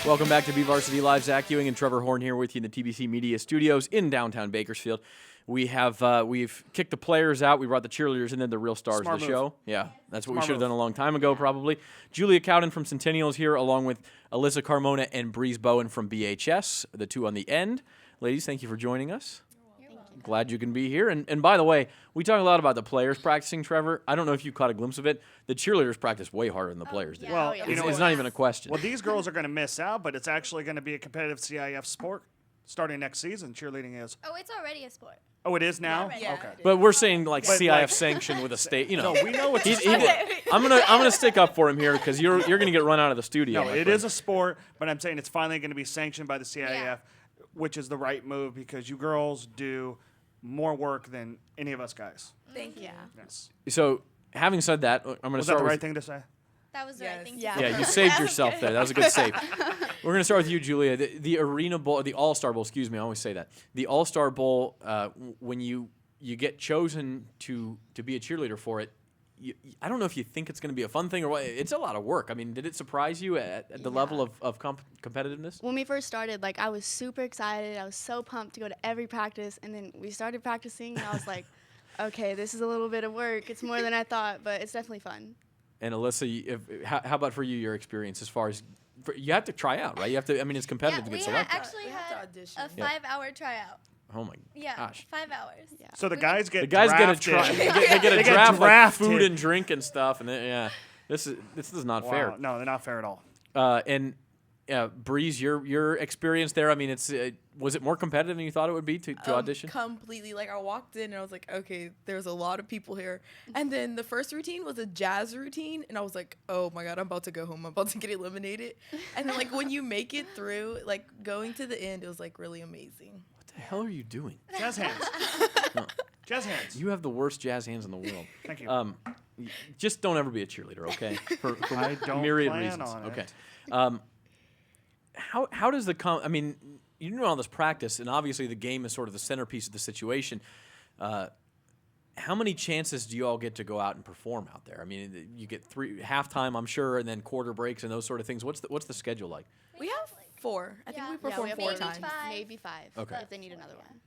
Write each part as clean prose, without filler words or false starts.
Welcome back to BVarsity Live. Zach Ewing and Trevor Horn here with you in the TBC Media Studios in downtown Bakersfield. We've kicked the players out. We brought the cheerleaders and then the real stars Smart of the move. show. Yeah, that's what Smart we should have move. done a long time ago, probably. Julia Cowden from Centennial is here, along with Alyssa Carmona and Breeze Bowen from BHS, the two on the end. Ladies, thank you for joining us. Glad you can be here. And by the way, we talk a lot about the players practicing, Trevor. I don't know if you caught a glimpse of it. The cheerleaders practice way harder than the players do. Well, yeah. you know, It's not even a question. well, these girls are going to miss out, but it's actually going to be a competitive CIF sport starting next season. Cheerleading is. Oh, it's already a sport. Oh, it is now. Yeah, okay. But we're saying like But, CIF like- sanction with a state, you know. No, we know it's a He sport. did- I'm gonna stick up for him here because you're gonna get run out of the studio. No, my it friend. is a sport, but I'm saying it's finally going to be sanctioned by the CIF, Yeah. which is the right move because you girls do more work than any of us guys. Thank you. Yes. So having said that, I'm gonna Was that start the with right thing to say? That was the right thing. Yeah. To say. Yeah, you saved yourself there. That was a good save. We're going to start with you, Julia. The Arena Bowl, the All-Star Bowl, excuse me, I always say that. The All-Star Bowl, when you get chosen to be a cheerleader for it, I don't know if you think it's going to be a fun thing or what. It's a lot of work. I mean, did it surprise you at the level of competitiveness? When we first started, like, I was super excited. I was so pumped to go to every practice. And then we started practicing, and I was like, okay, this is a little bit of work. It's more than I thought, but it's definitely fun. And Alyssa, how about for you, your experience as far as you have to try out, right? You have to. I mean, it's competitive to we get selected. actually We have to had audition. a Yeah. 5-hour tryout. Oh my Yeah, gosh. 5 hours. Yeah. So the guys get The guys get a drafted. try. They get They a get draft like drafted. food and drink and stuff, and yeah, this is not Wow. fair. No, they're not fair at all. And Breeze, your experience there. I mean, was it more competitive than you thought it would be to audition? Completely. Like, I walked in and I was like, okay, there's a lot of people here. And then the first routine was a jazz routine. And I was like, oh my God, I'm about to go home. I'm about to get eliminated. And then, like, when you make it through, like, going to the end, it was, like, really amazing. What the hell are you doing? Jazz hands. Jazz hands. You have the worst jazz hands in the world. Thank you. Just don't ever be a cheerleader, okay? For I don't myriad plan reasons. on Okay. it. How does I mean, you do all this practice, and obviously the game is sort of the centerpiece of the situation. How many chances do you all get to go out and perform out there? I mean, you get halftime, I'm sure, and then quarter breaks and those sort of things. What's the schedule like? We have 4. I think Yeah. we Yeah, performed we have 4 maybe times. 5. Maybe 5. Okay. If they need another one.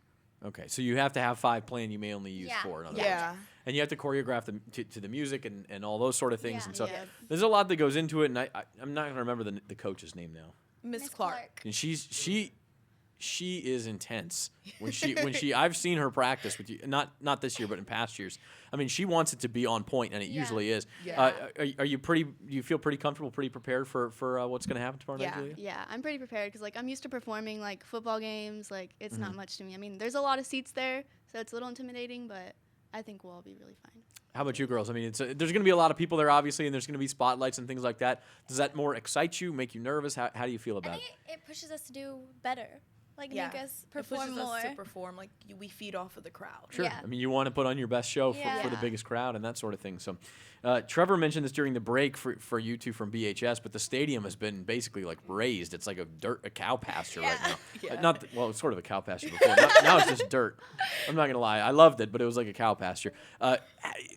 Okay, so you have to have 5 playing. You may only use Yeah. 4. In other Yeah. words. And you have to choreograph to the music and all those sort of things. Yeah. And so Yeah. there's a lot that goes into it. And I'm not going to remember the coach's name now. Miss Clark. And she is intense when she I've seen her practice with you, not this year but in past years. I mean, she wants it to be on point, and it Yeah. usually is. Yeah. Are you pretty? Do you feel pretty comfortable, pretty prepared for what's going to happen tomorrow night, Yeah. Julia? Yeah, I'm pretty prepared because, like, I'm used to performing, like, football games. Like, it's not much to me. I mean, there's a lot of seats there, so it's a little intimidating, but I think we'll all be really fine. How about you girls? I mean, there's going to be a lot of people there, obviously, and there's going to be spotlights and things like that. Does that more excite you, make you nervous? How do you feel I about think it pushes us to do better. Like, Yeah. make us It perform pushes more. us to perform. Like, we feed off of the crowd. Sure. Yeah. I mean, you want to put on your best show for the Yeah. biggest crowd and that sort of thing. So, Trevor mentioned this during the break for you two from BHS, but the stadium has been basically like raised. It's like a cow pasture right now. Yeah. Well, it's sort of a cow pasture before. Now it's just dirt. I'm not gonna lie. I loved it, but it was like a cow pasture.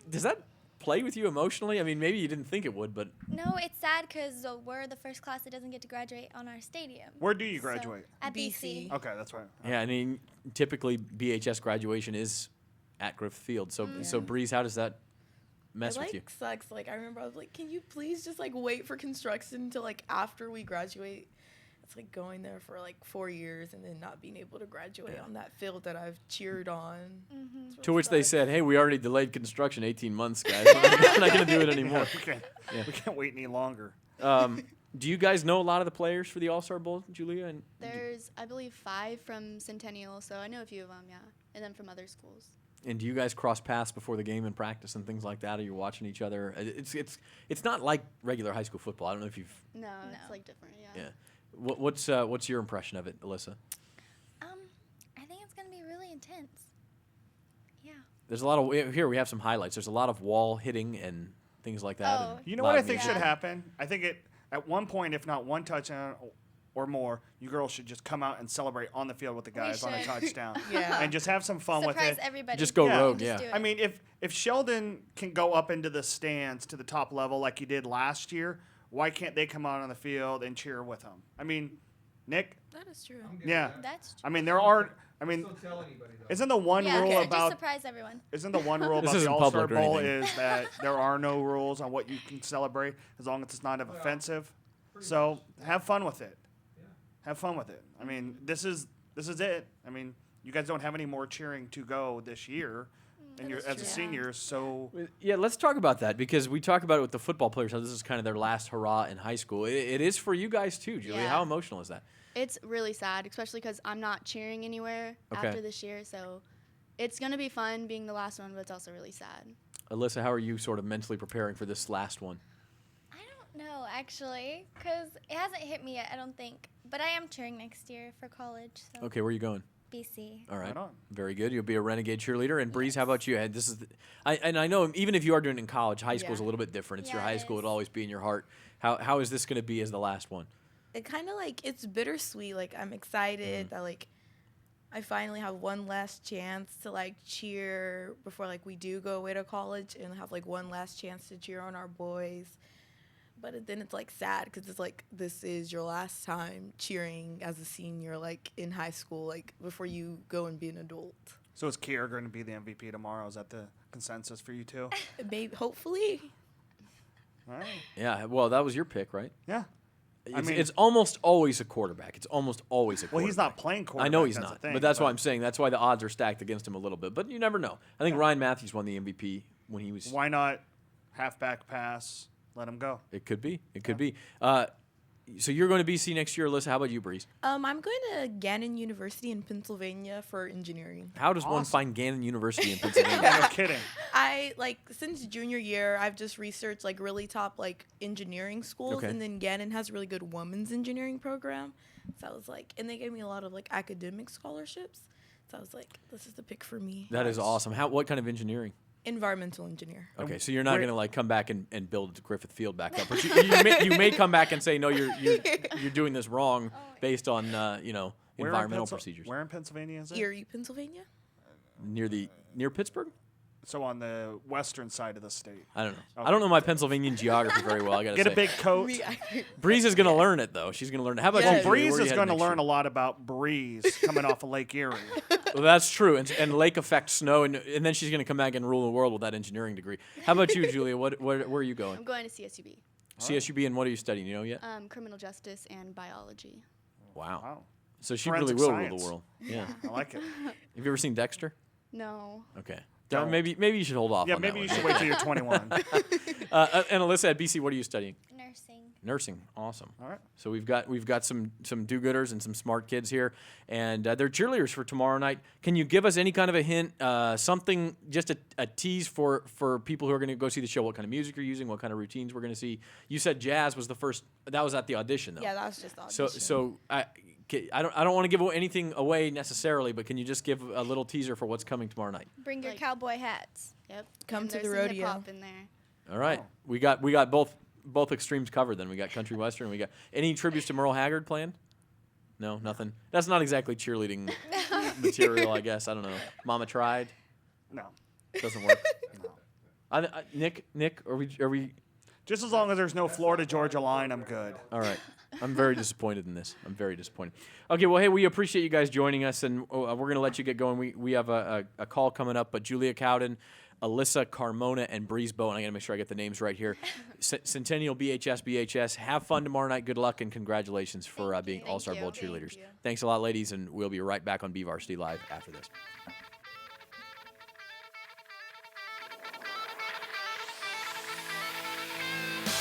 Does that play with you emotionally? I mean, maybe you didn't think it would, but No, it's sad because we're the first class that doesn't get to graduate on our stadium. Where do you So, graduate? at BC. BC. Okay, that's right. yeah. I mean, typically BHS graduation is at Griffith Field. So Breeze, how does that mess It, with like, you? sucks. Like, I remember I was like, can you please just, like, wait for construction until, like, after we graduate? It's like going there for, like, 4 years and then not being able to graduate on that field that I've cheered on. It's To really which they sucks. said, "Hey, we already delayed construction 18 months, guys. We're not going to do it anymore." We can't wait any longer. Do you guys know a lot of the players for the All-Star Bowl, Julia? And There's, I believe, 5 from Centennial, so I know a few of them, yeah. And then from other schools. do you guys cross paths before the game and practice and things like that? Are you watching each other? It's not like regular high school football. I don't know if you've. No, No. it's, like, different, yeah. Yeah. What's your impression of it, Alyssa? I think it's gonna be really intense. Yeah. There's a lot of here. We have some highlights. There's a lot of wall hitting and things like that. Oh. and You know loud what I think music. should happen? I think at one point, if not one touchdown or more, you girls should just come out and celebrate on the field with the guys on a should. touchdown. Yeah. And just have some fun with Surprise it. everybody. Just go Yeah. rogue. Just Yeah. do it. I mean, if Sheldon can go up into the stands to the top level like he did last year, why can't they come out on the field and cheer with them? I mean, Nick, That is true. yeah. That's true. I mean, there are. I mean, Don't tell anybody though. isn't the one Yeah, rule okay, just about surprise everyone. isn't the one rule This about the isn't All-Star public or Bowl anything. is that there are no rules on what you can celebrate as long as it's not offensive. So have fun with it. Yeah. Have fun with it. I mean, this is it. I mean, you guys don't have any more cheering to go this year, and you're as a true. seniors. So Yeah, let's talk about that because we talk about it with the football players, how this is kind of their last hurrah in high school. It is for you guys too, Julia. Yeah. How emotional is that? It's really sad, especially because I'm not cheering anywhere Okay. after this year. So it's going to be fun being the last one, but it's also really sad. Alyssa, how are you sort of mentally preparing for this last one? I don't know, actually, because it hasn't hit me yet, I don't think. But I am cheering next year for college, so Okay, where are you going? BC. All right. Right on. Very good. You'll be a renegade cheerleader. And Breeze, how about you? This is, I know even if you are doing it in college, high school is a Yeah. little bit different. It's your Yeah, high it school. is. It'll always be in your heart. How is this going to be as the last one? It kind of like it's bittersweet. Like I'm excited that like I finally have one last chance to like cheer before like we do go away to college and have like one last chance to cheer on our boys. But then it's like sad because it's like this is your last time cheering as a senior like in high school like before you go and be an adult. So is Kier going to be the MVP tomorrow? Is that the consensus for you two? Maybe hopefully. All right. Yeah. Well, that was your pick, right? Yeah. It's, mean- it's almost always a quarterback. It's almost always a quarterback. Well, he's not playing quarterback. I know he's that's the not, thing, but that's why I'm saying that's why the odds are stacked against him a little bit. But you never know. I think Ryan Matthews won the MVP when he was. Why not halfback pass? Let him go. It could be. It could be. So you're going to BC next year, Alyssa. How about you, Breeze? I'm going to Gannon University in Pennsylvania for engineering. How does one Awesome. find Gannon University in Pennsylvania? No kidding. I like since junior year I've just researched like really top like engineering schools Okay. and then Gannon has a really good women's engineering program. So I was like and they gave me a lot of like academic scholarships. So I was like, this is the pick for me. That is awesome. What kind of engineering? Environmental engineer. Okay, so you're not where- going to like come back and build Griffith Field back up, but you may come back and say no, you're doing this wrong based on Where in environmental Pensil- procedures. Where in Pennsylvania is it? Erie, Pennsylvania. Near Pittsburgh? So on the western side of the state. I don't know. Okay. I don't know my Pennsylvanian geography very well. I gotta Get say. a big coat. Breeze is gonna learn it though. She's gonna learn it. How about Yeah. you? Well, Julie? Breeze Where are you is headed going to next learn year? a lot about Breeze coming off of Lake Erie. Well, that's true, and lake effect snow, and then she's gonna come back and rule the world with that engineering degree. How about you, Julia? Where are you going? I'm going to CSUB, CSUB, and what are you studying? You know yet? criminal justice and biology. Wow. Wow. So she Forensic really will rule science. the world. Yeah. I like it. Have you ever seen Dexter? No. Okay. Don't. Maybe you should hold off. Yeah, on maybe that you one. should wait till you're 21. And Alyssa at BC, what are you studying? Nursing. Nursing. Awesome. All right. So we've got some do-gooders and some smart kids here, and they're cheerleaders for tomorrow night. Can you give us any kind of a hint, something, just a tease for people who are going to go see the show? What kind of music you're using? What kind of routines we're going to see? You said jazz was the first. That was at the audition, though. Yeah, that was just the So audition. I don't want to give anything away necessarily, but can you just give a little teaser for what's coming tomorrow night? Bring your Like- cowboy hats. Yep. Come and to there's the some rodeo. hip-hop in there. All right, Oh. we got both extremes covered. Then we got country western. We got any tributes to Merle Haggard planned? No, nothing. That's not exactly cheerleading material, I guess. I don't know. Mama tried. No. Doesn't work. No. Nick, are we? Just as long as there's no Florida Georgia line, I'm good. All right. I'm very disappointed in this. I'm very disappointed. Okay, well, hey, we appreciate you guys joining us, and we're going to let you get going. We have a call coming up, but Julia Cowden, Alyssa Carmona, and Breeze Bowen, I got to make sure I get the names right here. Centennial BHS. Have fun tomorrow night. Good luck, and congratulations for Thank being you. All-Star Thank Bowl you. cheerleaders. Thank you. Thanks a lot, ladies, and we'll be right back on BVarsity Live after this.